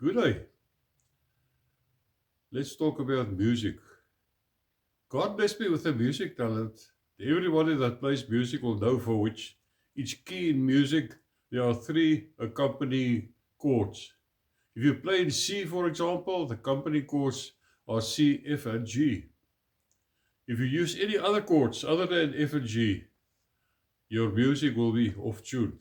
Good day. Let's talk about music. God blessed me with a music talent. Everybody that plays music will know for which each key in music there are three accompanying chords. If you play in C, for example, the accompanying chords are C, F, and G. If you use any other chords other than F and G, your music will be off tune.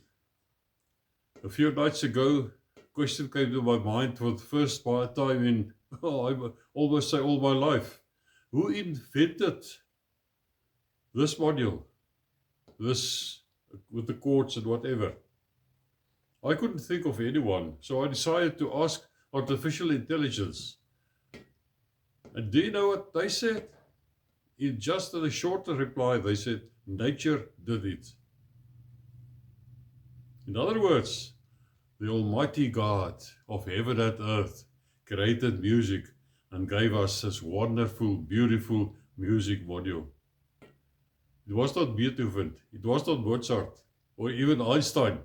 A few nights ago, a question came to my mind for the first time in, I almost say all my life. Who invented this module, this with the chords and whatever? I couldn't think of anyone, so I decided to ask artificial intelligence. And do you know what they said? In just a shorter reply, they said, nature did it. In other words, the Almighty God of heaven and earth created music and gave us this wonderful, beautiful music module. It was not Beethoven, it was not Mozart, or even Einstein.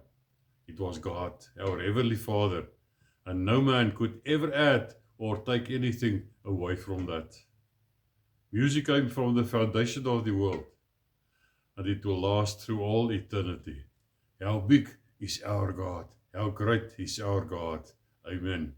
It was God, our Heavenly Father, and no man could ever add or take anything away from that. Music came from the foundation of the world, and it will last through all eternity. How big is our God? How great is our God? Amen.